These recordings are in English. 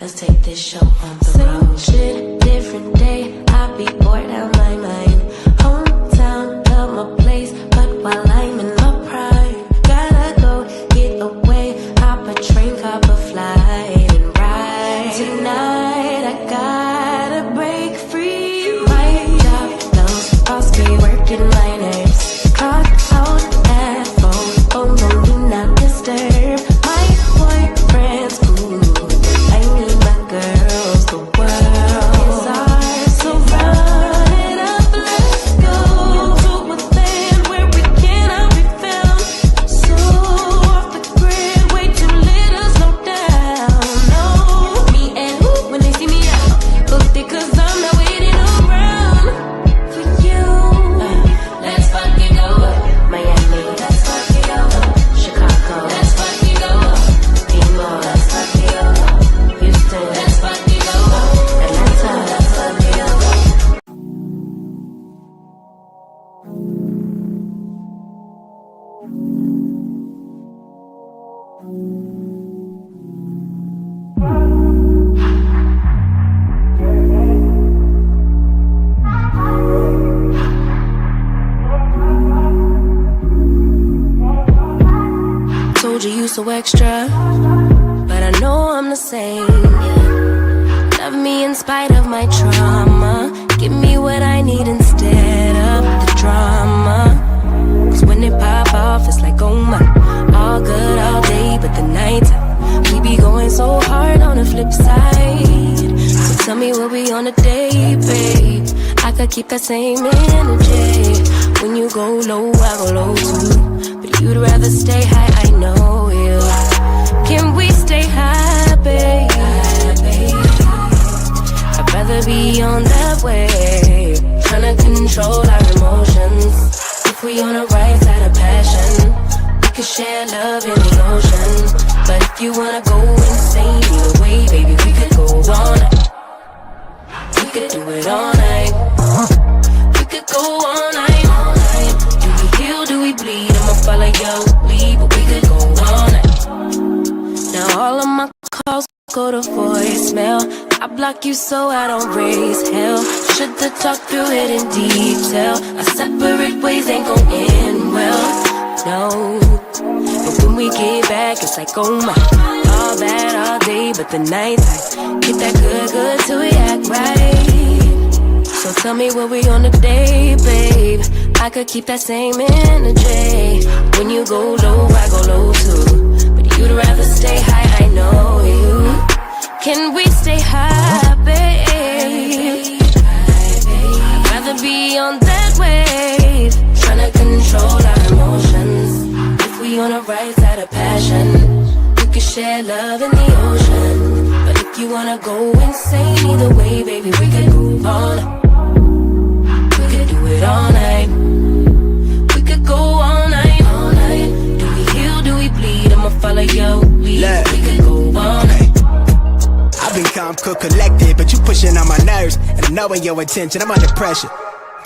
Let's take this show on the road. Shit, different day, I be bored out my mind. Hometown, love my place, but while I'm in my prime, gotta go get away, hop a train, hop a flight, and ride. Tonight I gotta break free. My job, those boss be working my nerves. Clock out at 4, oh no, do not disturb. My boyfriend's cool, I need my girls, the world is ours, so run it up, let's go to a land where we cannot be found. So off the grid, way too little, slow down. No, me and who, when they see me out, booked it cause I'm not waiting around for you. Let's fucking go Miami, let's fucking go Chicago, let's fucking go Pimo, let's fucking go Houston, let's fucking go Atlanta, let's fucking go. Told you so extra, but I know I'm the same. Love me in spite of my trauma. Give me what I need instead of the drama. Cause when it pop off, it's like, oh my, all good all day, but the night we be going so hard on the flip side. So tell me what we on a day, babe. I could keep that same energy. When you go low, I go low too. But you'd rather stay high, I know you. Can we stay high, babe? I'd rather be on that wave, tryna control our emotions. If we on the right side of passion, we could share love in the ocean. But if you wanna go insane either way, baby, we could go all night. We could do it all night. We could go all night. Do we heal, do we bleed? I'ma follow your lead, but we could go all night. Now all of my calls go to voicemail. I block you so I don't raise hell. Should've talked through it in detail. Our separate ways ain't gon' end well, no. But when we get back, it's like, oh my, all bad all day, but the nights I get that good till we act right. So tell me what we on today, babe. I could keep that same energy. When you go low, I go low too. But you'd rather stay high, I know you. Can we stay high, babe? I'd rather be on that wave, tryna control our emotions. If we on the right side of passion, we could share love in the ocean. But if you wanna go insane either way, baby, we could go all night. We could do it all night. We could go all night, all night. Do we heal, do we bleed? I'ma follow your lead. We could go all night. I've been calm, cool, collected, but you pushing on my nerves. And I'm knowing your intention, I'm under pressure.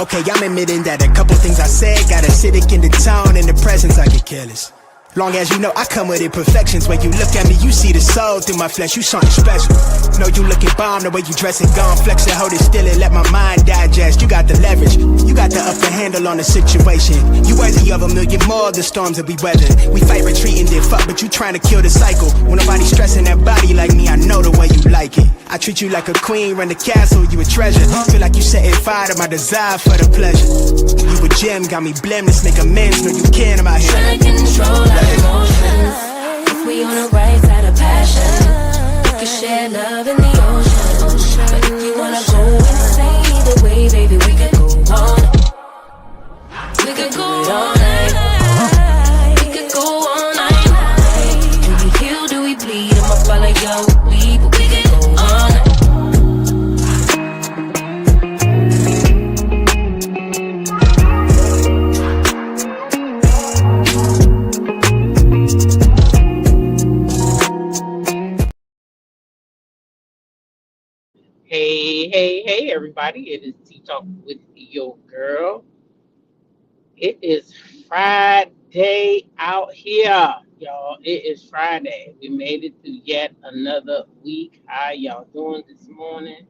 Okay, I'm admitting that a couple things I said got acidic in the tone and the presence, I get careless. Long as you know I come with imperfections. When you look at me, you see the soul through my flesh. You something special. Know you looking bomb, the way you dressing, gone flex and hold it still and let my mind digest. You got the leverage, you got the upper handle on the situation. You worthy of a million more of the storms that we weather. We fight retreating, then fuck, but you trying to kill the cycle. When nobody's stressing that body like me, I know the way you like it. I treat you like a queen, run the castle, you a treasure. Feel like you setting fire to my desire for the pleasure. You a gem, got me blameless, make amends, know you can, I'm out here trying to control our emotions. If we on the right side of passion, we could share love in the ocean. But if you wanna go insane either way, baby, we could go all night. We could go all night. We could go all night. Do we heal, do we bleed? I'ma follow your lead, but we could go all night. Hey, everybody. It is Tea Talk with your girl. It is Friday out here. Y'all, it is Friday. We made it through yet another week. How y'all doing this morning?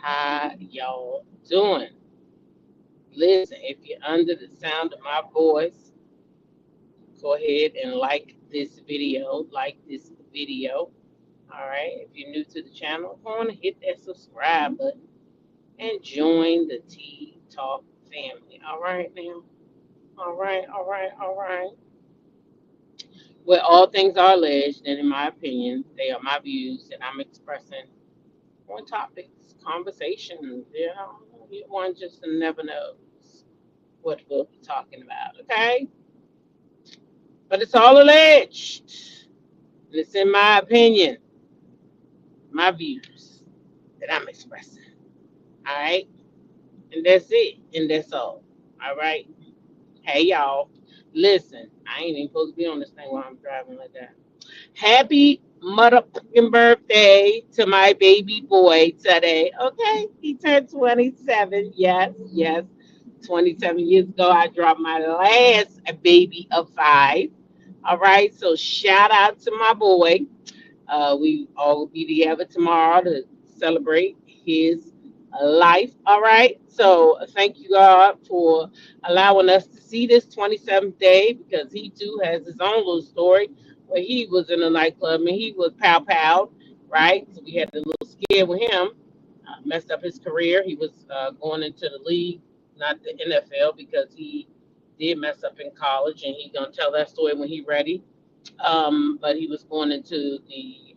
How y'all doing? Listen, if you're under the sound of my voice, go ahead and like this video. Like this video. All right. If you're new to the channel, go on and hit that subscribe button and join the Tea Talk family. All right now. All right. Where all things are alleged, and in my opinion, they are my views that I'm expressing on topics, conversations. One just never knows what we'll be talking about, okay? But it's all alleged. And it's in my opinion, my views that I'm expressing. All right? And that's it. And that's all. All right? Hey, y'all. Listen, I ain't even supposed to be on this thing while I'm driving like that. Happy motherfucking birthday to my baby boy today. Okay, he turned 27. Yes. 27 years ago, I dropped my last baby of 5. All right, so shout out to my boy. We all will be together tomorrow to celebrate his life. All right. So thank you, God, for allowing us to see this 27th day because he too has his own little story where he was in a nightclub and he was pow. Right. So we had a little scare with him. Messed up his career. He was going into the league, not the NFL, because he did mess up in college, and he's gonna tell that story when he's ready. But he was going into the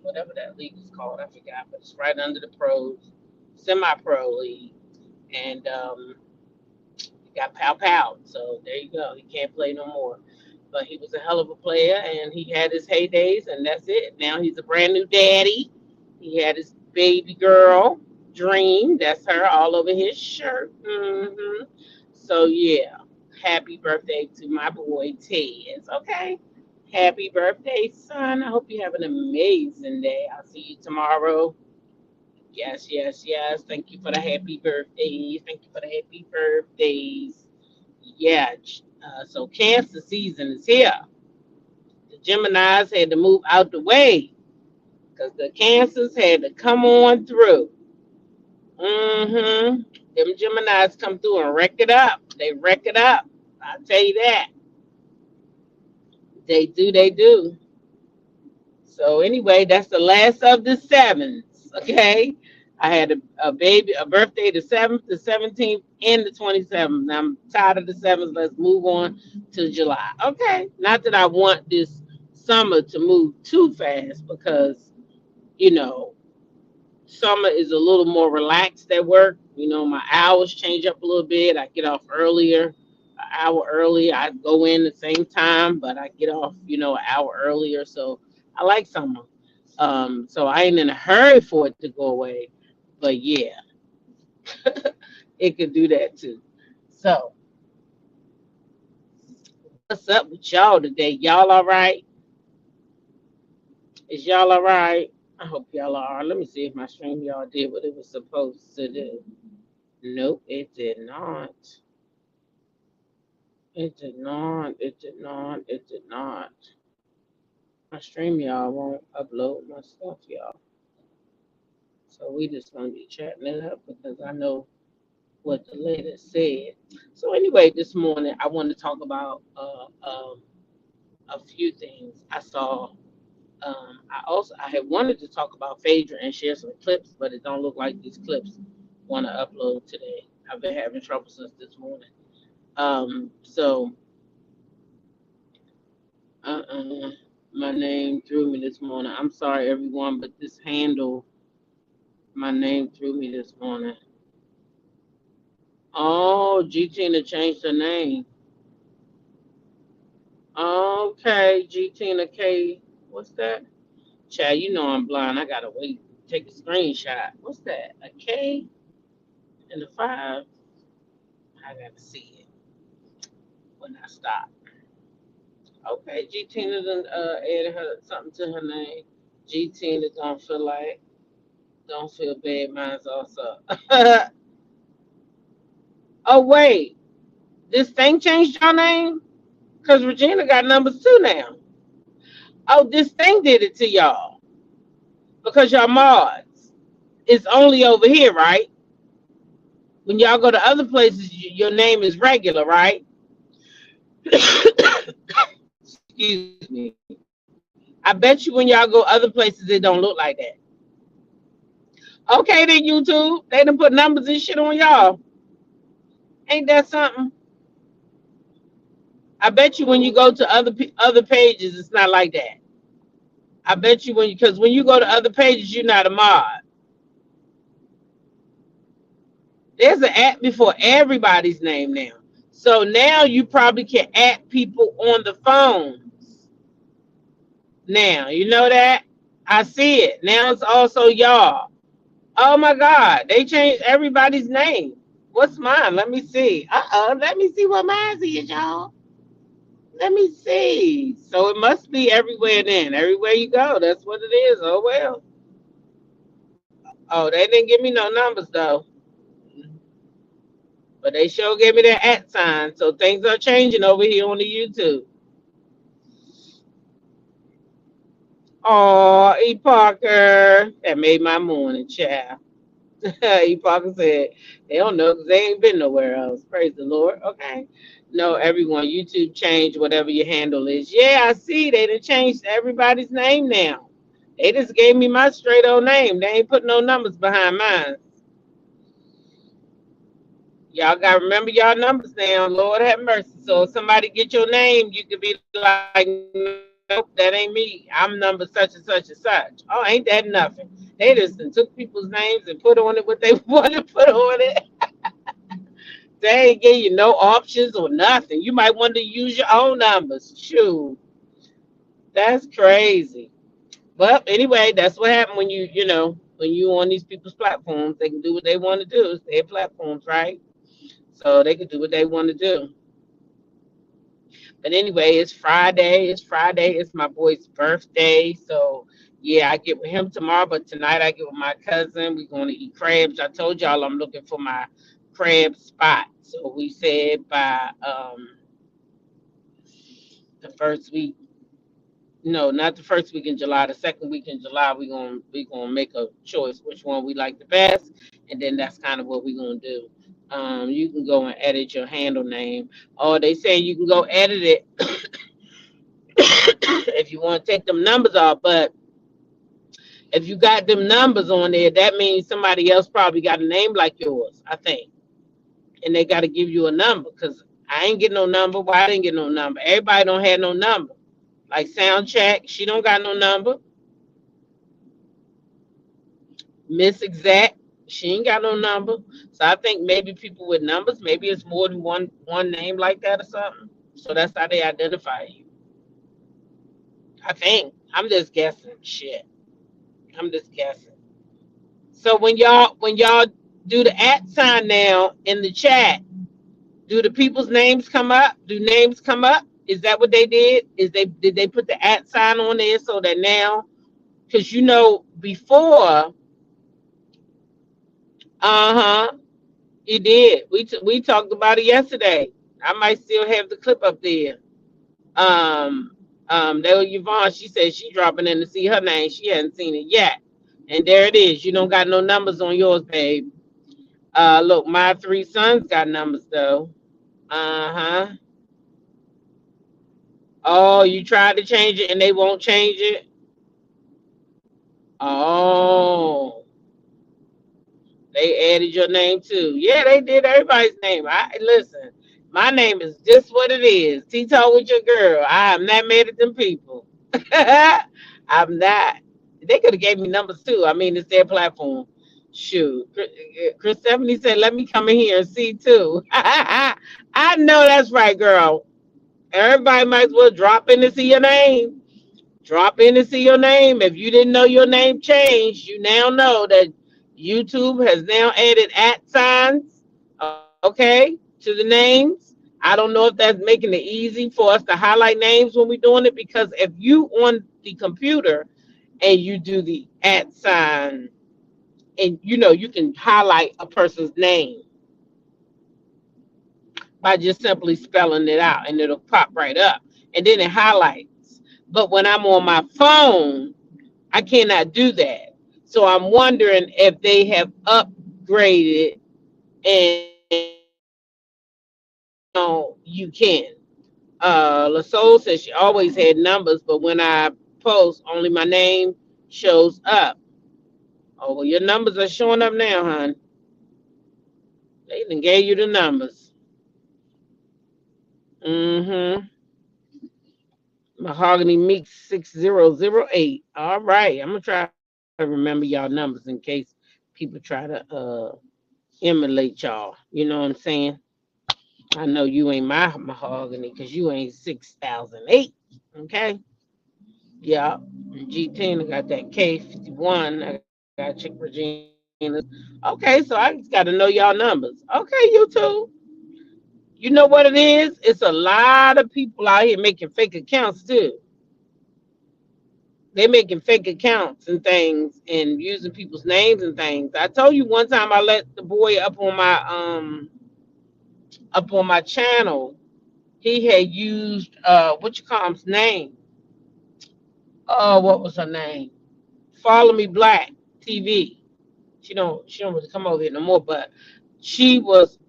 whatever that league is called, I forgot, but it's right under the pros, semi-pro league, and he got pow. So there you go. He can't play no more. But he was a hell of a player, and he had his heydays, and that's it. Now he's a brand new daddy. He had his baby girl, Dream. That's her all over his shirt. So yeah, happy birthday to my boy Tez. Okay, happy birthday, son. I hope you have an amazing day. I'll see you tomorrow. Yes. Thank you for the happy birthdays. Thank you for the happy birthdays. Yeah. So Cancer season is here. The Geminis had to move out the way because the Cancers had to come on through. Them Geminis come through and wreck it up. They wreck it up. I'll tell you that. They do. So anyway, that's the last of the sevens. Okay. I had a birthday the 7th, the 17th, and the 27th. Now I'm tired of the sevens. Let's move on to July. Okay. Not that I want this summer to move too fast because, you know, summer is a little more relaxed at work. You know, my hours change up a little bit. I get off earlier, an hour early. I go in the same time, but I get off, an hour earlier. So I like summer. So I ain't in a hurry for it to go away. But yeah, it could do that too. So what's up with y'all today? Y'all all right? Is y'all all right? I hope y'all are. Let me see if my stream y'all did what it was supposed to do. Nope, it did not. It did not. My stream y'all won't upload my stuff, y'all. So we just gonna be chatting it up because I know what the lady said. So anyway, this morning I want to talk about a few things I saw. I had wanted to talk about Phadrea and share some clips, but it don't look like these clips want to upload today. I've been having trouble since this morning. So uh-uh. My name threw me this morning. I'm sorry, everyone, but this handle, my name threw me this morning. Oh, G Tina changed her name. Okay, G Tina K. What's that? Chad, you know I'm blind. I gotta wait. Take a screenshot. What's that? A K and a 5? I gotta see it when I stop. Okay, G Tina done added her something to her name. G Tina don't feel bad. Mine's also. Oh wait, this thing changed your name? Because Regina got numbers too now. Oh, this thing did it to y'all because y'all mods. It's only over here, right? When y'all go to other places, your name is regular, right? Excuse me. I bet you when y'all go other places, it don't look like that. Okay, then YouTube, they done put numbers and shit on y'all. Ain't that something? I bet you when you go to other pages, it's not like that. I bet you because when you go to other pages, you're not a mod. There's an app before everybody's name now. So now you probably can add people on the phones. Now, you know that? I see it. Now it's also y'all. Oh my God, they changed everybody's name. What's mine? Let me see. Let me see what mine is, y'all. Let me see. So it must be everywhere then. Everywhere you go, that's what it is. Oh well. Oh, they didn't give me no numbers though. But they sure gave me that at sign. So things are changing over here on the YouTube. Oh, E. Parker. That made my morning, child. E. Parker said, they don't know because they ain't been nowhere else. Praise the Lord. Okay. No, everyone, YouTube changed whatever your handle is. Yeah, I see. They done changed everybody's name now. They just gave me my straight old name. They ain't put no numbers behind mine. Y'all got to remember y'all numbers now. Lord have mercy. So if somebody get your name, you could be like, nope, that ain't me. I'm number such and such and such. Oh, ain't that nothing? They just done took people's names and put on it what they want to put on it. They ain't give you no options or nothing. You might want to use your own numbers. Shoot, that's crazy. But anyway, that's what happened when when you on these people's platforms. They can do what they want to do. It's their platforms, right? So they can do what they want to do. But anyway, it's Friday. It's Friday. It's my boy's birthday. So yeah, I get with him tomorrow. But tonight I get with my cousin. We're going to eat crabs. I told y'all I'm looking for my crab spot. So we said by the first week. No, not the first week in July. The second week in July, we gonna make a choice which one we like the best, and then that's kind of what we're gonna do. You can go and edit your handle name. Oh, they say you can go edit it if you want to take them numbers off. But if you got them numbers on there, that means somebody else probably got a name like yours, I think, and they got to give you a number. Cause I ain't getting no number. Why I didn't get no number? Everybody don't have no number. Like sound check, she don't got no number. Miss Exact, she ain't got no number. So I think maybe people with numbers, maybe it's more than one name like that or something. So that's how they identify you. I think. I'm just guessing. Shit. I'm just guessing. So when y'all do the at sign now in the chat, do the people's names come up? Do names come up? Is that what they did? Did they put the at sign on there so that now, because before, uh-huh, he did. We talked about it yesterday. I might still have the clip up there. Um, there was Yvonne. She said she dropping in to see her name. She hadn't seen it yet, and there it is. You don't got no numbers on yours, babe. Look, my three sons got numbers though. Uh huh. Oh, you tried to change it and they won't change it. Oh, they added your name too. Yeah, they did everybody's name. I listen. My name is just what it is. T-Talk with your girl. I am not mad at them people. I'm not. They could have gave me numbers too. I mean, it's their platform. Shoot. Chris Stephanie said, let me come in here and see too. I know that's right, girl. Everybody might as well drop in to see your name. Drop in to see your name. If you didn't know your name changed, you now know that YouTube has now added at signs, okay, to the names. I don't know if that's making it easy for us to highlight names when we're doing it, because if you on the computer and you do the at sign, and you can highlight a person's name. by just simply spelling it out, and it'll pop right up, and then it highlights. But when I'm on my phone, I cannot do that. So I'm wondering if they have upgraded and now you can. LaSoul says she always had numbers, but when I post, only my name shows up. Oh, well, your numbers are showing up now, hon. They even gave you the numbers. Mm-hmm. Mahogany Meek 6008. All right. I'm gonna try to remember y'all numbers in case people try to emulate y'all. You know what I'm saying? I know you ain't my mahogany because you ain't 6008. Okay. Yeah. G10, I got that K51. I got Chick Regina's. Okay, so I just got to know y'all numbers. Okay, you two. You know what it is? It's a lot of people out here making fake accounts too. They making fake accounts and things and using people's names and things. I told you one time I let the boy up on my channel. He had used what you call his name. Oh, what was her name? Follow Me Black TV. She don't really come over here no more, but she was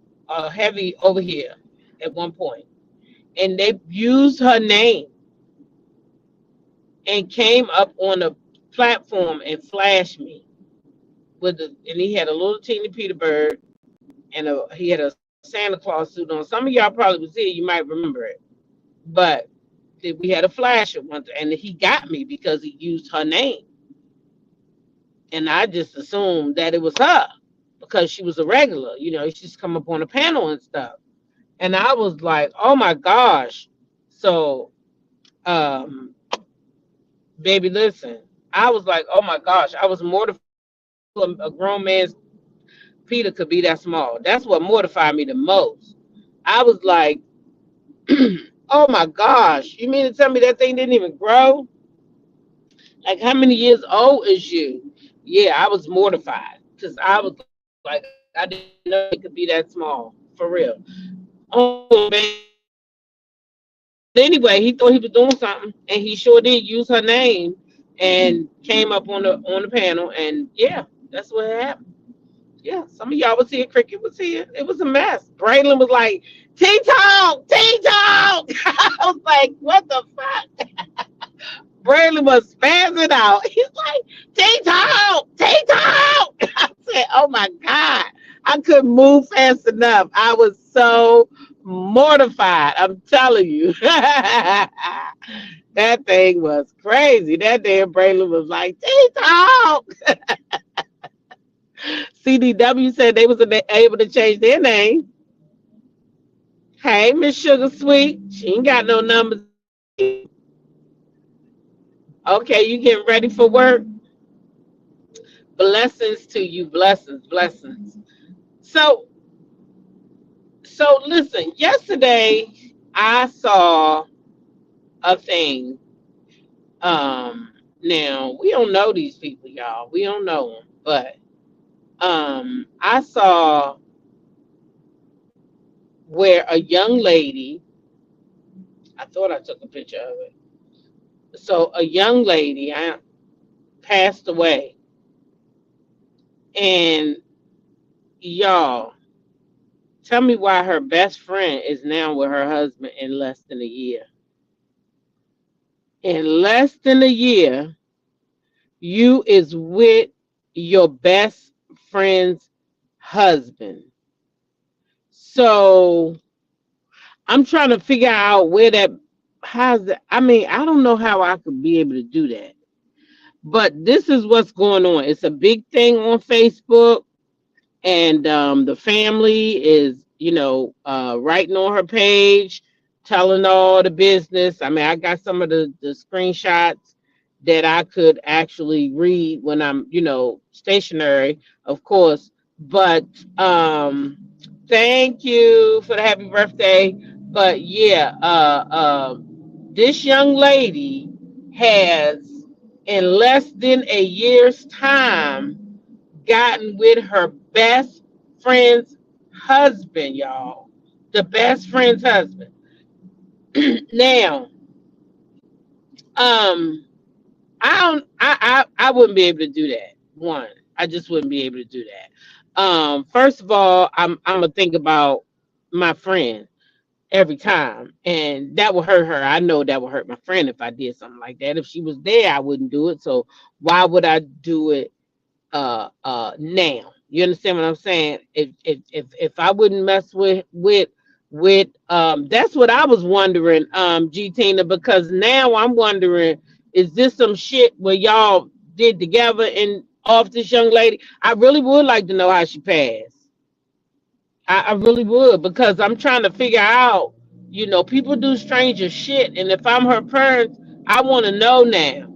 heavy over here at one point, and they used her name and came up on the platform and flashed me and he had a little teeny Peter bird and he had a Santa Claus suit on. Some of y'all probably was here, you might remember it, but we had a flasher once, and he got me because he used her name, and I just assumed that it was her because she was a regular. She's come up on a panel and stuff. And I was like, oh my gosh. So, um, baby, listen, I was like, oh my gosh, I was mortified. A grown man's Peter could be that small. That's what mortified me the most. I was like, oh my gosh, you mean to tell me that thing didn't even grow? Like, how many years old is you? Yeah, I was mortified because I was like, I didn't know it could be that small, for real. Oh, but anyway, he thought he was doing something, and he sure did use her name and came up on the panel, and yeah, that's what happened. Yeah, some of y'all was here. Cricket was here. It was a mess. Braylon was like, T-Talk, T-Talk. I was like, what the fuck? Braylon was spazzing out. He's like, T-Talk, T-Talk. I said, oh my God. I couldn't move fast enough. I was so mortified. I'm telling you. That thing was crazy. That damn Braylon was like, T-Talk. CDW said they was able to change their name. Hey, Miss Sugar Sweet. She ain't got no numbers. Okay, you getting ready for work? Blessings to you. Blessings, blessings. So, so listen, yesterday I saw a thing. Now we don't know these people, y'all. We don't know them, but I saw where a young lady. I thought I took a picture of it. So a young lady passed away, and y'all, tell me why her best friend is now with her husband in less than a year. In less than a year, you is with your best friend's husband. So I'm trying to figure out where that, how's that? I mean, I don't know how I could be able to do that. But this is what's going on. It's a big thing on Facebook, and the family is, writing on her page, telling all the business. I mean, I got some of the screenshots that I could actually read when I'm, stationary, of course. But thank you for the happy birthday. But yeah, this young lady has, in less than a year's time, gotten with her best friend's husband, y'all. The best friend's husband. Now, um, I wouldn't be able to do that. One, I just wouldn't be able to do that. First of all, I'm gonna think about my friend every time, and that would hurt her. I know that would hurt my friend if I did something like that. If she was there, I wouldn't do it. So why would I do it now? You understand what I'm saying? If I wouldn't mess with that's what I was wondering, G Tina, because now I'm wondering, is this some shit where y'all did together and off this young lady? I really would like to know how she passed. I really would, because I'm trying to figure out, people do stranger shit, and if I'm her parents, I want to know now.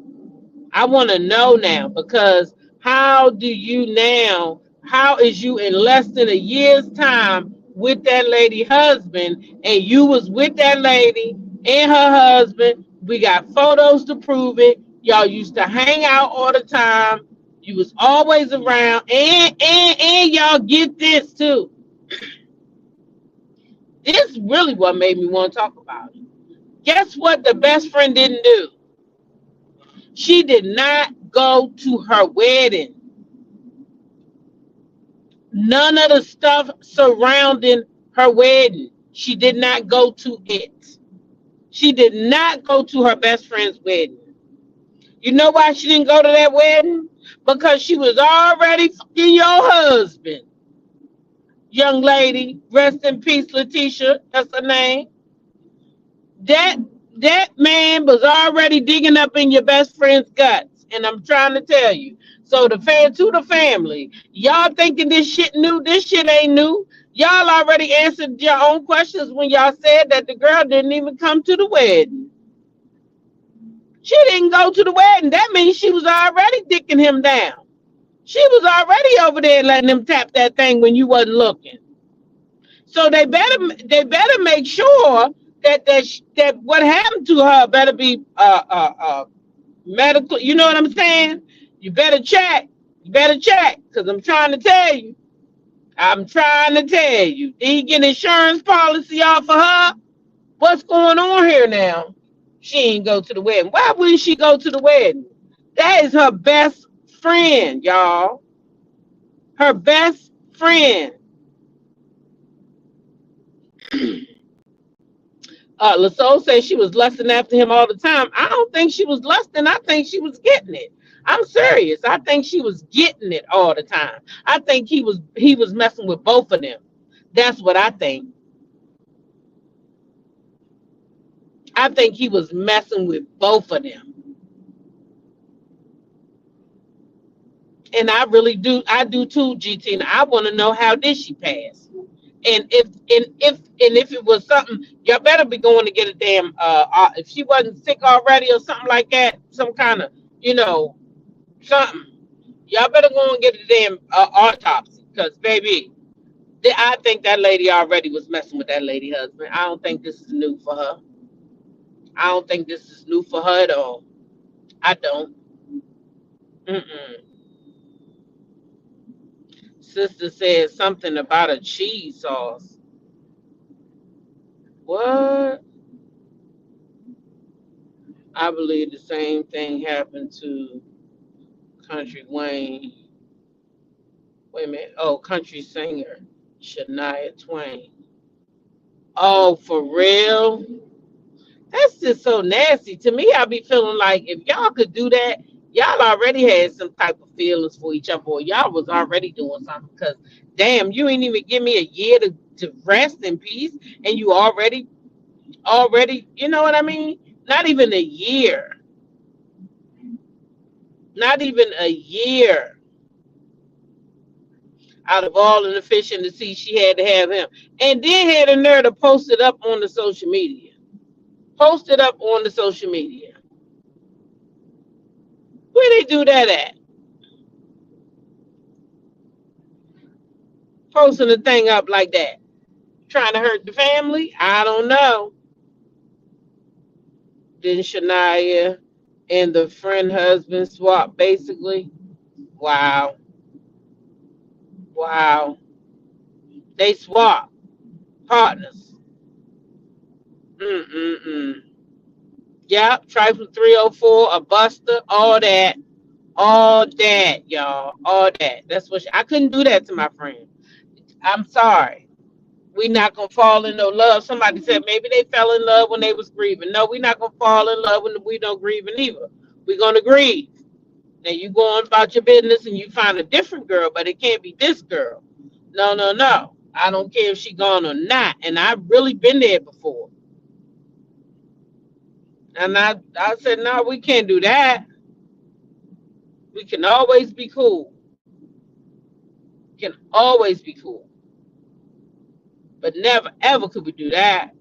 I want to know now, because how do you now? How is you in less than a year's time with that lady husband, and you was with that lady and her husband? We got photos to prove it. Y'all used to hang out all the time. You was always around, and y'all get this too. This really what made me want to talk about it. Guess what the best friend didn't do? She did not go to her wedding. None of the stuff surrounding her wedding. She did not go to it. She did not go to her best friend's wedding. You know why she didn't go to that wedding? Because she was already fucking your husband. Young lady, rest in peace, Letitia. That's her name. That that man was already digging up in your best friend's guts, and I'm trying to tell you. So to the family, y'all thinking this shit new? This shit ain't new. Y'all already answered your own questions when y'all said that the girl didn't even come to the wedding. She didn't go to the wedding. That means she was already dicking him down. She was already over there letting him tap that thing when you wasn't looking. So they better make sure that what happened to her better be medical. You know what I'm saying? You better check. You better check, because I'm trying to tell you. I'm trying to tell you. Did he get an insurance policy off of her? What's going on here now? She ain't go to the wedding. Why wouldn't she go to the wedding? That is her best friend, y'all. Her best friend. Lasoul says she was lusting after him all the time. I don't think she was lusting. I think she was getting it. I'm serious. I think she was getting it all the time. I think he was messing with both of them. That's what I think. I think he was messing with both of them. And I really do. I do too, GT. And I want to know, how did she pass? And if it was something, y'all better be going to get a damn if she wasn't sick already or something like that, some kind of, you know, something. Y'all better go and get a damn autopsy, because baby, I think that lady already was messing with that lady husband. I don't think this is new for her. I don't think this is new for her at all. I don't. Mm-mm. Sister said something about a cheese sauce. What? I believe the same thing happened to Country Wayne. Wait a minute. Oh, country singer Shania Twain. Oh, for real? That's just so nasty. To me, I be feeling like if y'all could do that, y'all already had some type of feelings for each other, or y'all was already doing something. Because damn, you ain't even give me a year to rest in peace, and you already, you know what I mean? Not even a year. Not even a year. Out of all of the fish in the sea, she had to have him, and then had the nerve to post it up on the social media. Post it up on the social media. Where they do that at? Posting the thing up like that. Trying to hurt the family? I don't know. Then Shania and the friend husband swap basically. Wow. Wow. They swap. Partners. Mm-mm-mm. Yep, trifle 304, a buster, all that, y'all, all that. That's what I couldn't do that to my friend. I'm sorry. We not gonna fall in no love. Somebody said maybe they fell in love when they was grieving. No, we not gonna fall in love when we don't grieving either. We gonna grieve. Now you go on about your business and you find a different girl, but it can't be this girl. No, no, no. I don't care if she gone or not. And I've really been there before. And I said, no, we can't do that. We can always be cool. Can always be cool. But never ever could we do that.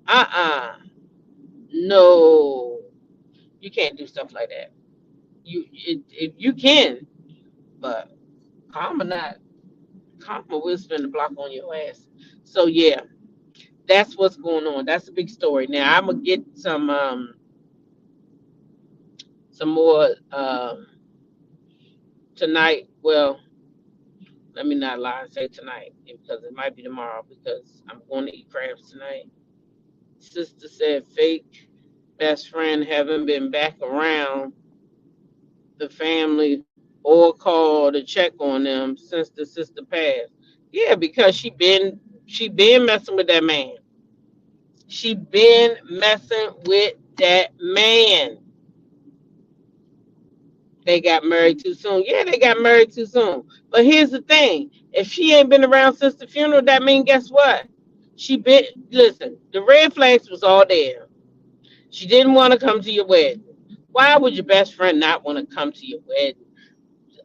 Uh-uh. No. You can't do stuff like that. You can, but karma not karma will spin the block on your ass. So yeah, that's what's going on. That's a big story. Now I'm gonna get some more tonight. Well, let me not lie and say tonight because it might be tomorrow because I'm going to eat crabs tonight. Sister said fake best friend haven't been back around the family or called to check on them since the sister passed. Yeah, because she been messing with that man. She been messing with that man. They got married too soon. Yeah, they got married too soon. But here's the thing: if she ain't been around since the funeral, that mean guess what? She been listen. The red flags was all there. She didn't want to come to your wedding. Why would your best friend not want to come to your wedding?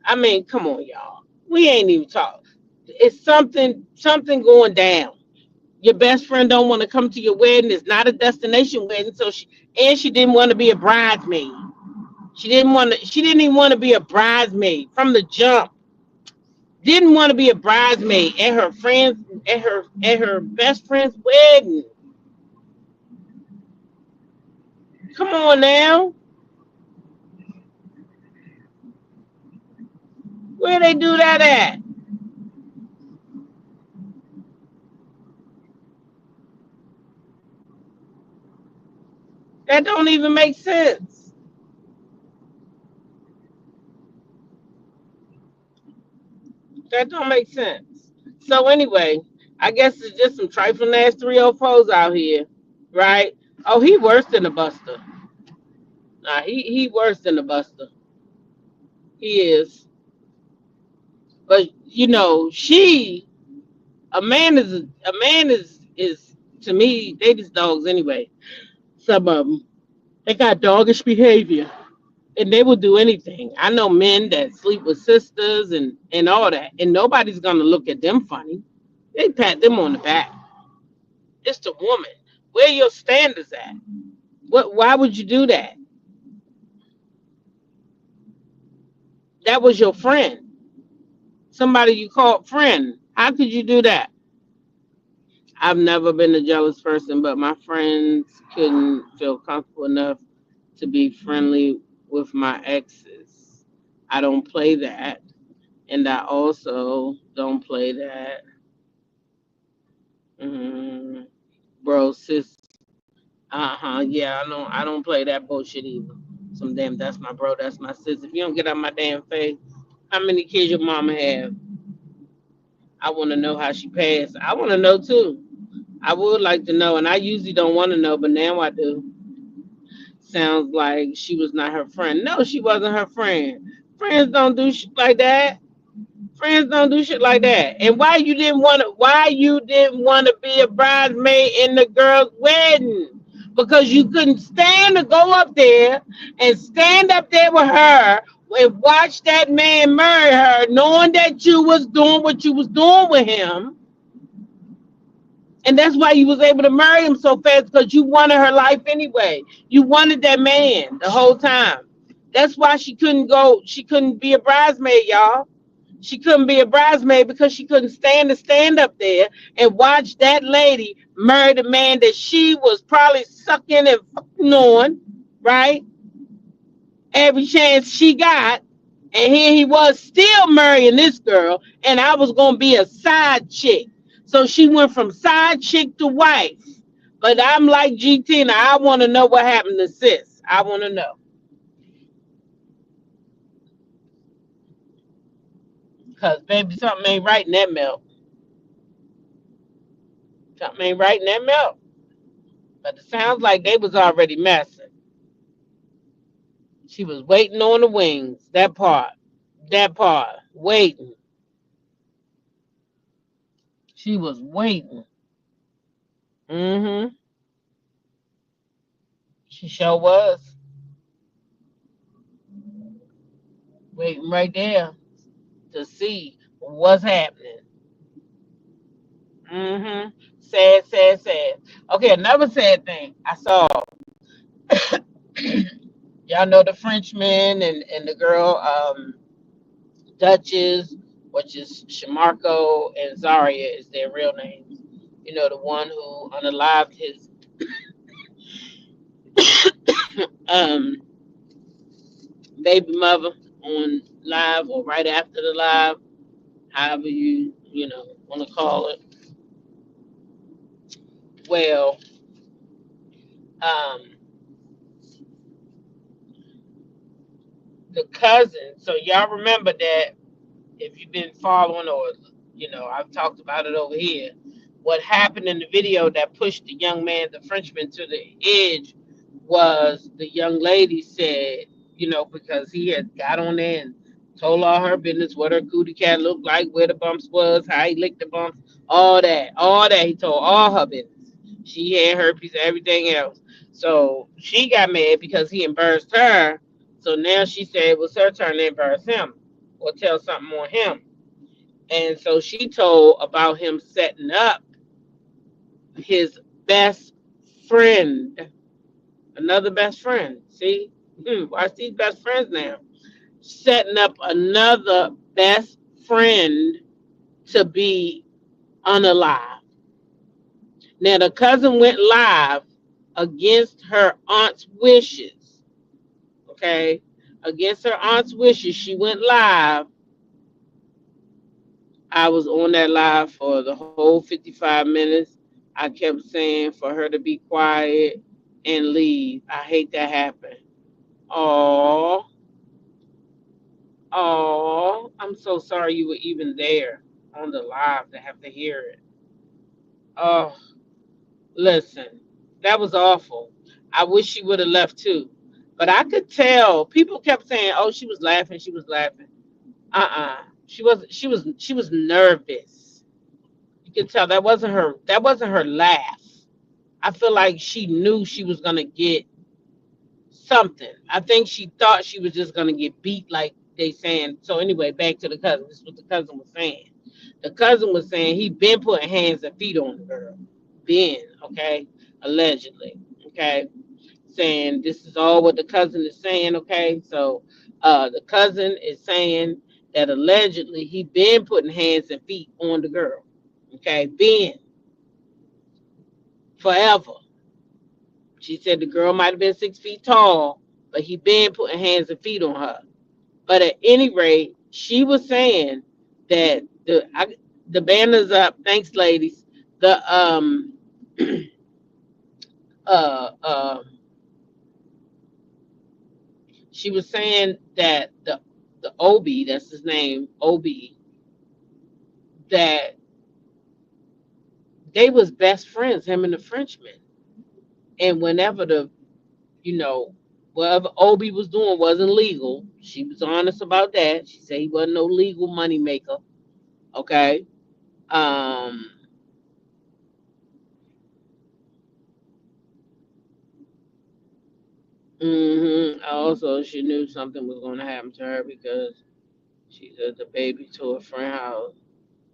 I mean, come on, y'all. We ain't even talk. It's something going down. Your best friend don't want to come to your wedding. It's not a destination wedding, so she didn't want to be a bridesmaid. She didn't even want to be a bridesmaid from the jump. Didn't want to be a bridesmaid at her friends at her best friend's wedding. Come on now. Where they do that at? That don't even make sense. That don't make sense. So anyway, I guess it's just some trifling ass 304s out here, right? Oh, he worse than a buster. Nah, he worse than a buster. He is. But you know, a man is to me, they just dogs anyway. Some of them. They got doggish behavior. And they will do anything. I know men that sleep with sisters and all that, and nobody's gonna look at them funny. They pat them on the back. It's the woman. Where your standards at? What? Why would you do that? That was your friend, somebody you called friend. How could you do that? I've never been a jealous person, but my friends couldn't feel comfortable enough to be friendly with my exes. I don't play that, and I also don't play that. Mm, bro, sis. Yeah, I don't play that bullshit either. Some damn that's my bro, that's my sis. If you don't get out my damn face, how many kids your mama have? I wanna know how she passed. I wanna know too. I would like to know, and I usually don't want to know, but now I do. Sounds like she was not her friend. No, she wasn't her friend. Friends don't do shit like that. Friends don't do shit like that. And why you didn't want to be a bridesmaid in the girl's wedding? Because you couldn't stand to go up there and stand up there with her and watch that man marry her, knowing that you was doing what you was doing with him. And that's why you was able to marry him so fast because you wanted her life anyway. You wanted that man the whole time. That's why she couldn't be a bridesmaid, y'all. She couldn't be a bridesmaid because she couldn't stand to stand up there and watch that lady marry the man that she was probably sucking and fucking on, right? Every chance she got. And here he was still marrying this girl, and I was gonna be a side chick. So she went from side chick to wife. But I'm like GT, and I want to know what happened to sis. I want to know. Because, baby, something ain't right in that milk. Something ain't right in that milk. But it sounds like they was already messing. She was waiting on the wings. That part. That part. Waiting. She was waiting. Mm-hmm. She sure was. Waiting right there to see what's happening. Mm-hmm. Sad, sad, sad. Okay, another sad thing I saw. Y'all know the Frenchman and the girl Duchess, which is Shamarko, and Zaria is their real names. You know, the one who unalived his um baby mother on live or right after the live, however you want to call it. Well, um, the cousin. So y'all remember that if you've been following or I've talked about it over here. What happened in the video that pushed the young man, the Frenchman, to the edge was the young lady said, because he had got on there and told all her business, what her cootie cat looked like, where the bumps was, how he licked the bumps, all that. He told all her business. She had herpes, everything else. So she got mad because he embarrassed her. So now she said it was her turn to embarrass him or tell something on him. And so she told about him setting up his best friend, another best friend. See, watch these best friends now. Setting up another best friend to be unalive. Now, the cousin went live against her aunt's wishes. Okay. Against her aunt's wishes, she went live. I was on that live for the whole 55 minutes. I kept saying for her to be quiet and leave. I hate that happen. Oh, oh, I'm so sorry you were even there on the live to have to hear it. Oh, listen, that was awful. I wish she would have left too. But I could tell people kept saying, "Oh, she was laughing, she was laughing." She was nervous. You could tell that wasn't her laugh. I feel like she knew she was gonna get something. I think she thought she was just gonna get beat, like they saying. So anyway, back to the cousin. This is what the cousin was saying. The cousin was saying he been putting hands and feet on the girl. Been, okay, allegedly, okay, saying this is all what the cousin is saying, okay. So the cousin is saying that allegedly he been putting hands and feet on the girl, okay, been forever. She said the girl might have been 6 feet tall, but he been putting hands and feet on her. But at any rate, she was saying that the banner's up. Thanks, ladies. The uh uh she was saying that the Obi, that's his name, Obi, that they was best friends, him and the Frenchman. And whenever you know, whatever Obi was doing wasn't legal. She was honest about that. She said he wasn't no legal money maker. Okay. Um, Also, she knew something was going to happen to her because she took the baby to a friend house.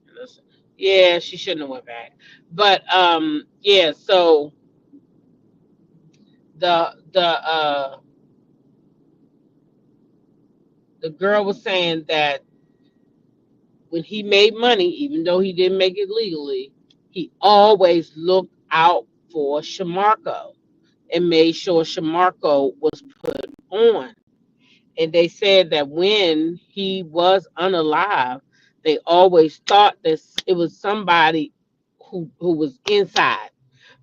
And yeah, she shouldn't have went back. But yeah. So the the girl was saying that when he made money, even though he didn't make it legally, he always looked out for Shamarko and made sure Shamarko was put on. And they said that when he was unalive, they always thought that it was somebody. who was inside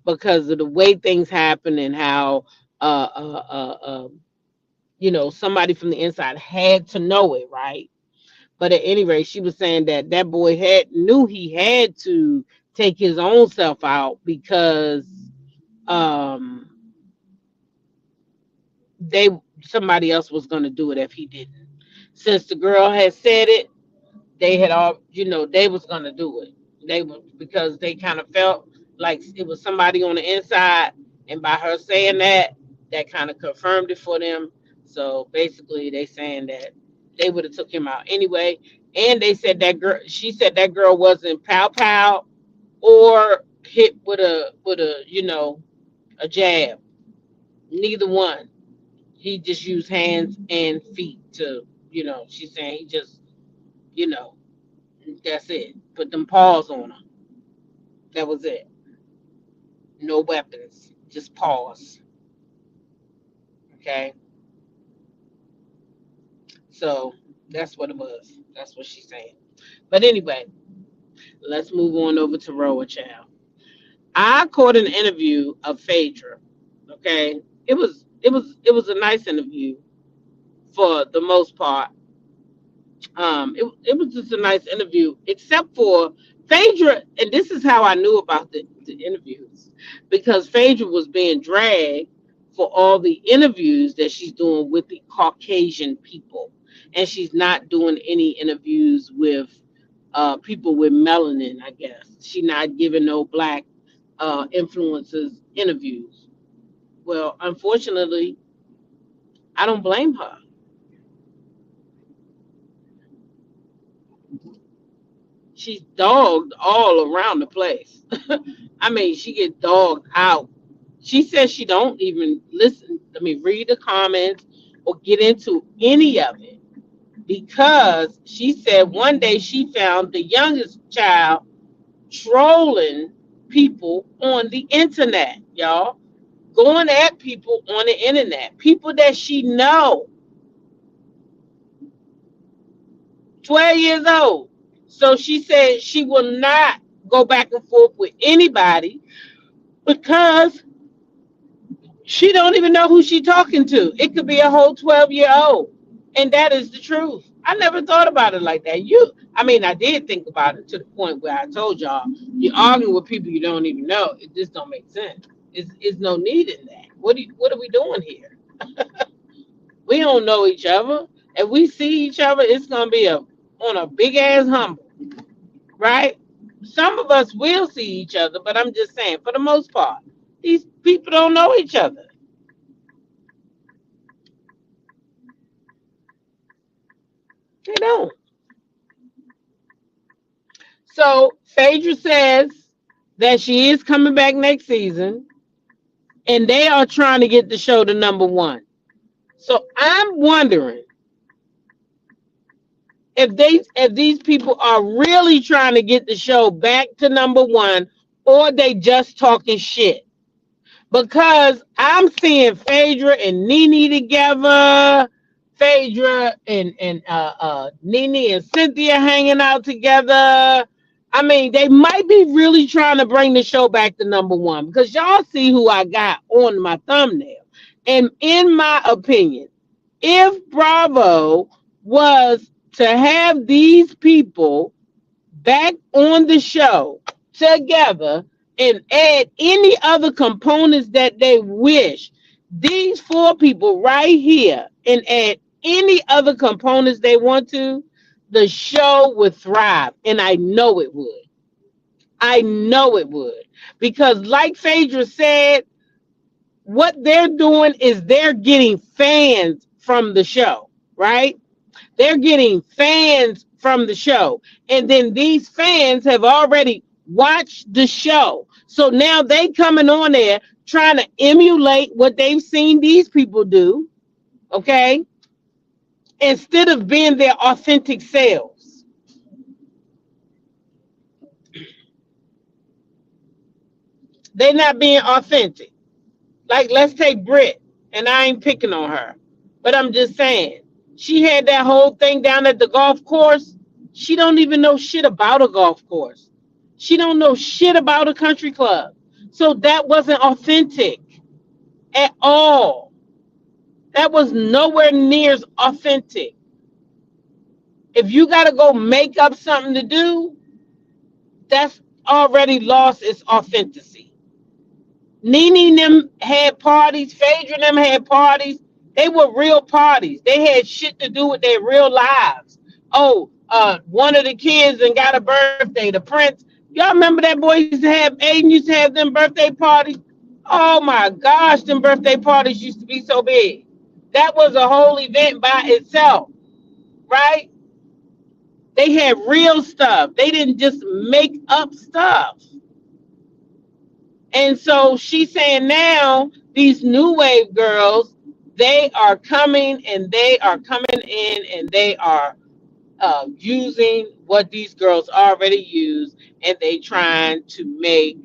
because of the way things happen and how uh, uh, uh, uh, somebody from the inside had to know it, right? But at any rate, she was saying that that boy knew he had to take his own self out because um they somebody else was going to do it if he didn't. Since the girl had said it, they had all they was going to do it. They were, because they kind of felt like it was somebody on the inside, and by her saying that, that kind of confirmed it for them. So basically they saying that they would have took him out anyway. And they said that girl, she said that girl wasn't pow pow or hit with a a jab. Neither one. He just used hands and feet to, she's saying he just, you know, that's it. Put them paws on her. That was it. No weapons, just paws. Okay. So that's what it was. That's what she's saying. But anyway, let's move on over to Roa Child. I caught an interview of Phaedra. Okay. It was a nice interview for the most part. It was just a nice interview, except for Phaedra, and this is how I knew about the interviews, because Phaedra was being dragged for all the interviews that she's doing with the Caucasian people, and she's not doing any interviews with people with melanin. I guess she's not giving no black influencers interviews. Well, unfortunately, I don't blame her. She's dogged all around the place. I mean, she get dogged out. She says she don't even listen. Read the comments or get into any of it because she said one day she found the youngest child trolling people on the internet, y'all, going at people on the internet, people that she know, 12 years old. So she said she will not go back and forth with anybody because she don't even know who she talking to. It could be a whole 12-year-old. And that is the truth. I never thought about it like that. I did think about it to the point where I told y'all, you're arguing with people you don't even know. It just don't make sense. It's no need in that. What are we doing here? We don't know each other. If we see each other, it's gonna be on a big ass humble, right? Some of us will see each other, but I'm just saying, for the most part, these people don't know each other. They don't. So Phaedra says that she is coming back next season, and they are trying to get the show to number one. So I'm wondering if these people are really trying to get the show back to number one, or they just talking shit. Because I'm seeing Phaedra and Nene together, Phaedra and Nene and Cynthia hanging out together. They might be really trying to bring the show back to number one because y'all see who I got on my thumbnail. And in my opinion, if Bravo was to have these people back on the show together and add any other components that they wish, these four people right here, and add any other components they want to, the show would thrive. And I know it would. I know it would. Because like Phaedra said, what they're doing is they're getting fans from the show, right? They're getting fans from the show. And then these fans have already watched the show. So now they coming on there trying to emulate what they've seen these people do, okay? Instead of being their authentic selves. They're not being authentic. Like, let's take Britt, and I ain't picking on her, but I'm just saying, she had that whole thing down at the golf course. She don't even know shit about a golf course. She don't know shit about a country club. So that wasn't authentic at all. That was nowhere near as authentic. If you got to go make up something to do, that's already lost its authenticity. Nene and them had parties. Phaedra and them had parties. They were real parties. They had shit to do with their real lives. Oh, one of the kids and got a birthday. The prince. Y'all remember that boy used to have Aiden used to have them birthday parties? Oh my gosh, them birthday parties used to be so big. That was a whole event by itself, right? They had real stuff. They didn't just make up stuff. And so she's saying now these new wave girls, they are coming and they are coming in and they are using what these girls already use, and they trying to make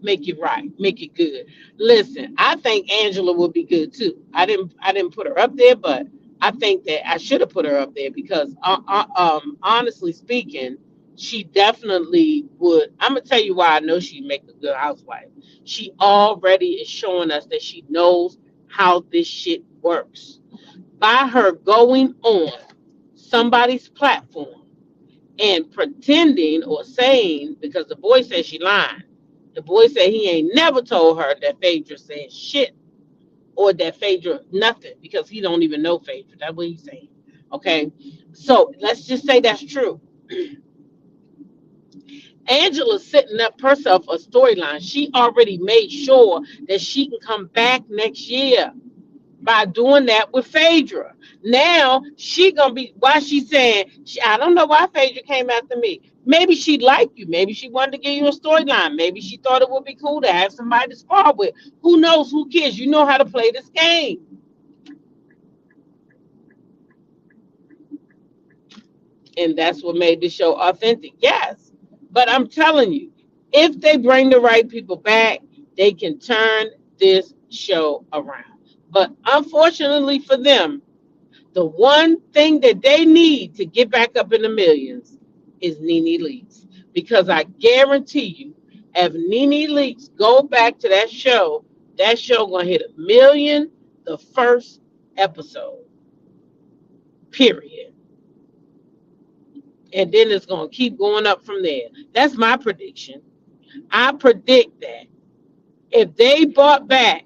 it right, make it good. Listen, I think Angela would be good too. I didn't put her up there, but I think that I should have put her up there because honestly speaking, she definitely would. I'm gonna tell you why I know she'd make a good housewife. She already is showing us that she knows how this shit works by her going on somebody's platform and pretending or saying, because the boy said she lying. The boy said he ain't never told her that Phaedra said shit or that Phaedra nothing because he don't even know Phaedra. That's what he's saying. Okay. So let's just say that's true. Angela's setting up herself a storyline. She already made sure that she can come back next year by doing that with Phaedra. Now she gonna be why she's saying I don't know why Phaedra came after me. Maybe she liked you. Maybe she wanted to give you a storyline. Maybe she thought it would be cool to have somebody to spar with. Who knows? Who cares? You know how to play this game, and that's what made the show authentic. Yes, but I'm telling you, if they bring the right people back, they can turn this show around. But unfortunately for them, the one thing that they need to get back up in the millions is Nene Leakes. Because I guarantee you, if Nene Leakes go back to that show gonna hit 1 million the first episode. Period. And then it's gonna keep going up from there. That's my prediction. I predict that if they brought back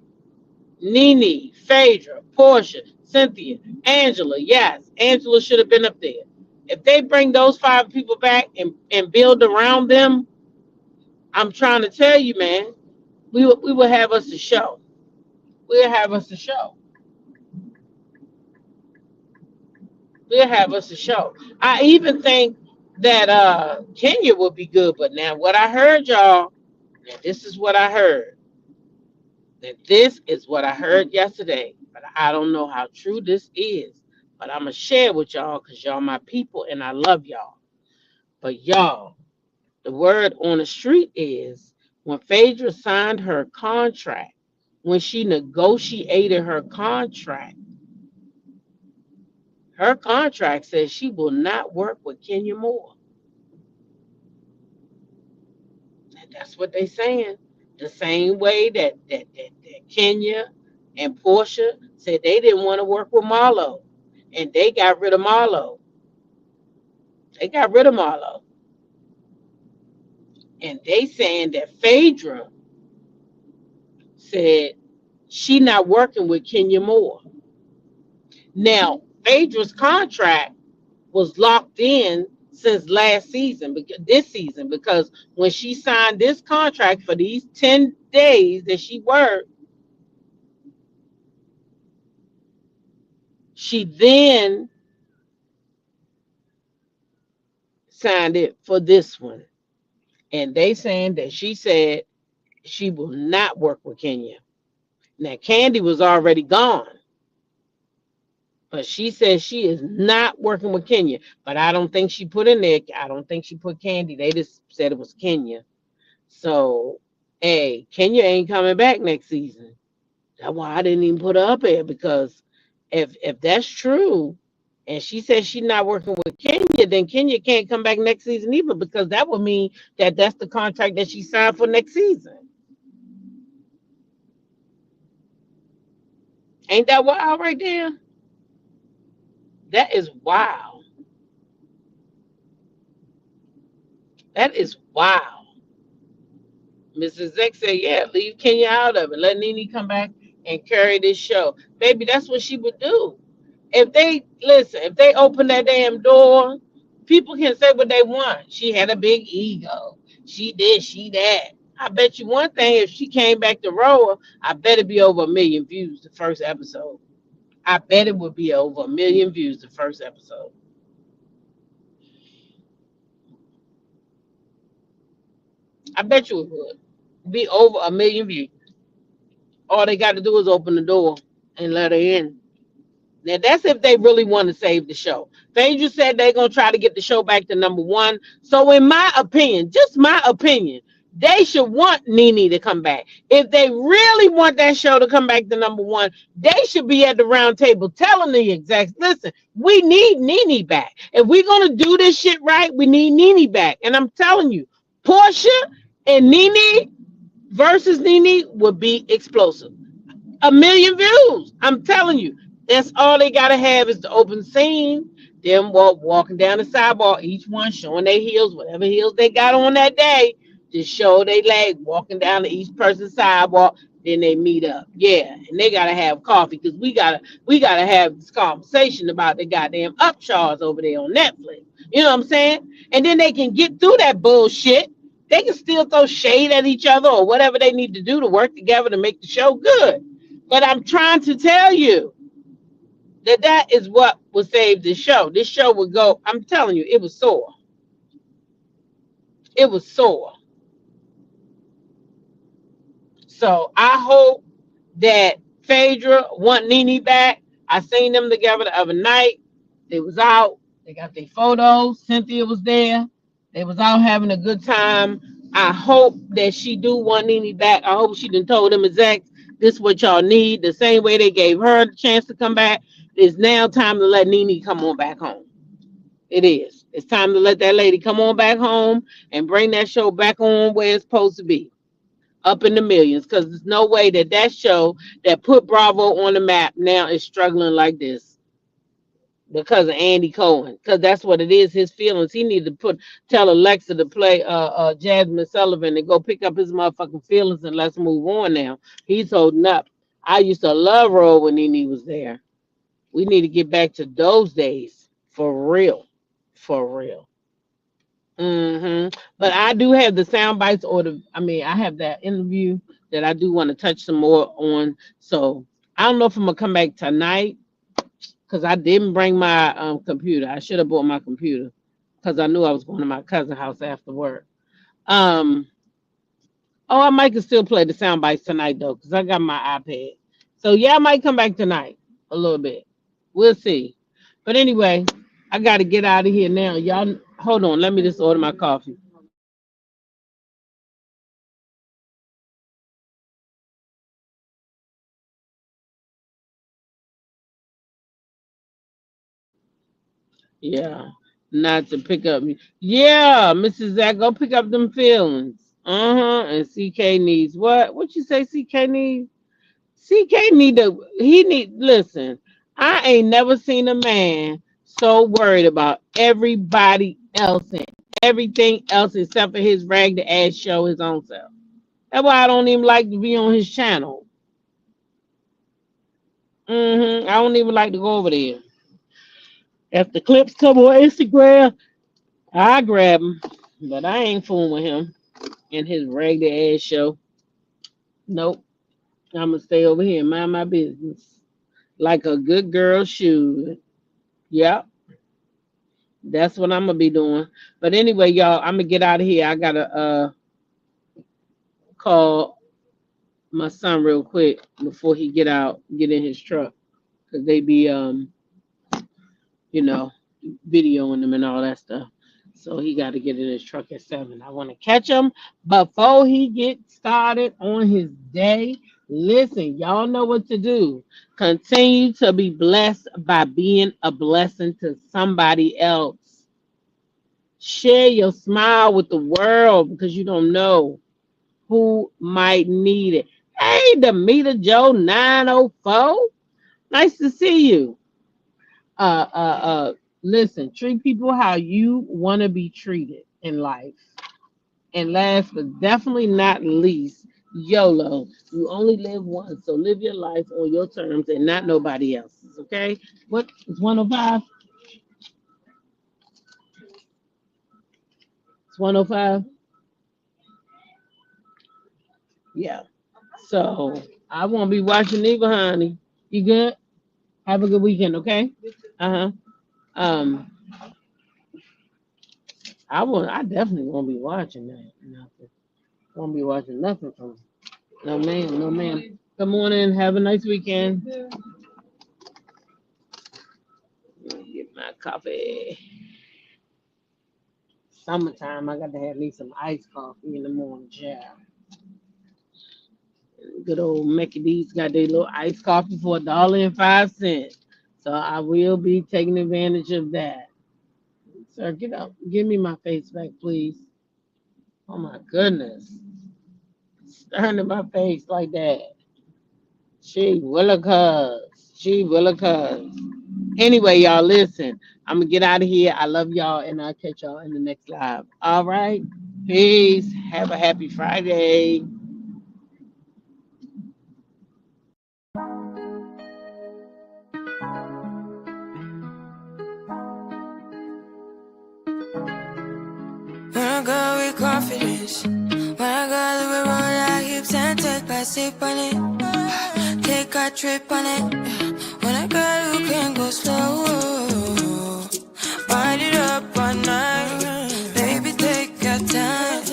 Nene, Phaedra, Portia, Cynthia, Angela. Yes, Angela should have been up there. If they bring those 5 people back and build around them, I'm trying to tell you, man, we will have us a show. We'll have us a show. We'll have us a show. I even think that Kenya would be good, but now what I heard, y'all, now this is what I heard. That this is what I heard yesterday, but I don't know how true this is. But I'm gonna share with y'all because y'all my people and I love y'all. But y'all, the word on the street is when Phaedra signed her contract, when she negotiated her contract says she will not work with Kenya Moore. And that's what they saying. The same way that Kenya and Portia said they didn't want to work with Marlo. And they got rid of Marlo. They got rid of Marlo. And they saying that Phaedra said she not working with Kenya Moore. Now, Phaedra's contract was locked in since last season, because this season, because when she signed this contract for these 10 days that she worked, she then signed it for this one. And they saying that she said she will not work with Kenya. Now, Candy was already gone. But she says she is not working with Kenya. But I don't think she put in there. I don't think she put Candy. They just said it was Kenya. So, hey, Kenya ain't coming back next season. That's why I didn't even put her up there because if that's true, and she says she's not working with Kenya, then Kenya can't come back next season either, because that would mean that that's the contract that she signed for next season. Ain't that wild right there? That is wild. That is wild. Mrs. X said, yeah, leave Kenya out of it. Let Nene come back and carry this show. Baby, that's what she would do. If they listen, if they open that damn door, people can say what they want. She had a big ego. She did, she that. I bet you one thing, if she came back to Roa, I bet it'd be over 1 million views the first episode. I bet it would be over 1 million views the first episode. I bet you it would be over 1 million views. All they got to do is open the door and let her in. Now that's if they really want to save the show. Phaedra said they're gonna try to get the show back to #1. So in my opinion, just my opinion, they should want Nene to come back. If they really want that show to come back to #1, they should be at the round table telling the execs, listen, we need Nene back. If we're gonna do this shit right, we need Nene back. And I'm telling you, Portia and Nene versus Nene would be explosive. 1 million views. I'm telling you, that's all they gotta have is the open scene. Them walking down the sidewalk, each one showing their heels, whatever heels they got on that day, just show their leg walking down to each person's sidewalk. Then they meet up. Yeah, and they gotta have coffee because we gotta have this conversation about the goddamn upcharge over there on Netflix. You know what I'm saying? And then they can get through that bullshit. They can still throw shade at each other or whatever they need to do to work together to make the show good. But I'm trying to tell you that that is what will save this show. This show would go, I'm telling you, it was sore. It was sore. So I hope that Phaedra want Nene back. I seen them together the other night. They was out. They got their photos. Cynthia was there. They was out having a good time. I hope that she do want Nene back. I hope she done told them execs, this is what y'all need. The same way they gave her the chance to come back. It's now time to let Nene come on back home. It is. It's time to let that lady come on back home and bring that show back on where it's supposed to be, up in the millions. Because there's no way that that show that put Bravo on the map now is struggling like this because of Andy Cohen. Because that's what it is. His feelings. He needed to tell Alexa to play Jasmine Sullivan and go pick up his motherfucking feelings and let's move on now. He's holding up. I used to love Ro when Nene was there. We need to get back to those days for real. For real. But I do have the sound bites I have that interview that I do want to touch some more on. So I don't know if I'm gonna come back tonight because I didn't bring my computer. I should have bought my computer because I knew I was going to my cousin's house after work. I might can still play the sound bites tonight though, because I got my iPad. So yeah, I might come back tonight a little bit. We'll see. But anyway, I got to get out of here now. Y'all, hold on. Let me just order my coffee. Yeah, not to pick up me. Yeah, Mrs. Zach, go pick up them feelings. And CK needs what? What you say? CK needs? CK listen. I ain't never seen a man so worried about everybody else and everything else except for his ragged ass show his own self. That's why I don't even like to be on his channel. I don't even like to go over there. If the clips come on Instagram, I grab them. But I ain't fooling with him and his ragged ass show. Nope. I'm going to stay over here and mind my business. Like a good girl should. Yep. That's what I'm going to be doing. But anyway, y'all, I'm going to get out of here. I got to call my son real quick before he get in his truck. Because they be, videoing them and all that stuff. So he got to get in his truck at 7. I want to catch him before he gets started on his day. Listen, y'all know what to do. Continue to be blessed by being a blessing to somebody else. Share your smile with the world because you don't know who might need it. Hey, Demeter Joe 904. Nice to see you. Listen, treat people how you want to be treated in life. And last but definitely not least, YOLO. You only live once, so live your life on your terms and not nobody else's. Okay? What is 105? It's 105. Yeah. So I won't be watching either, honey. You good? Have a good weekend, okay? Uh-huh. Um, I definitely won't be watching that. Nothing. Won't be watching nothing from no ma'am, no ma'am. Good morning. Have a nice weekend. Get my coffee. Summertime, I got to have me some iced coffee in the morning, yeah. Good old Mickey D's got their little iced coffee for $1.05. So I will be taking advantage of that. Sir, get up. Give me my face back, please. Oh my goodness. Staring at my face like that. She willikers. She willikers. Anyway, y'all, listen. I'm gonna get out of here. I love y'all, and I'll catch y'all in the next live. All right. Peace. Have a happy Friday. When I go with confidence, when I go we roll our hips and take a sip on it, take a trip on it. When I go, you can go slow, wind it up all night. Baby, take your time,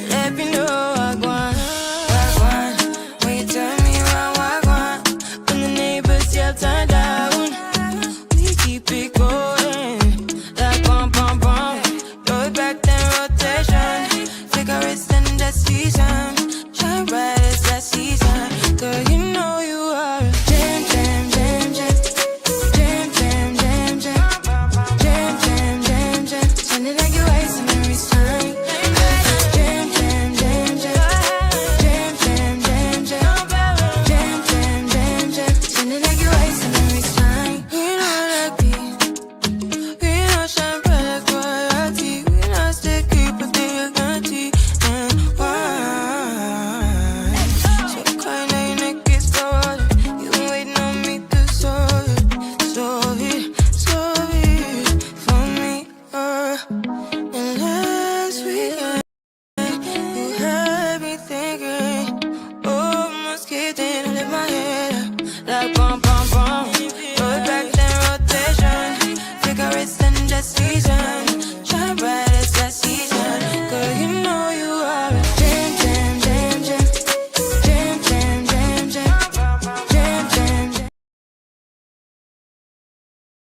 let me know I want. When you turn me around, I want. When the neighbors yell turn down, we keep it going like bum bum bum. Throw it back then rotation. Take a rest in that season. Shine bright as that season. Girl, you know you are a jam, jam, jam, jam. Jam, jam, jam, jam. Jam, jam, jam, jam. Spend it like you're wasting every time. Jam, jam, jam, jam. Jam, jam, jam, jam. Jam, jam, jam, jam. Spend it like you're wasting every time. We know that beat. We know shine bright like royalty. We know stay creep with the guarantee and wine. So kind of your neck is started. You been waiting on me to solve it for me.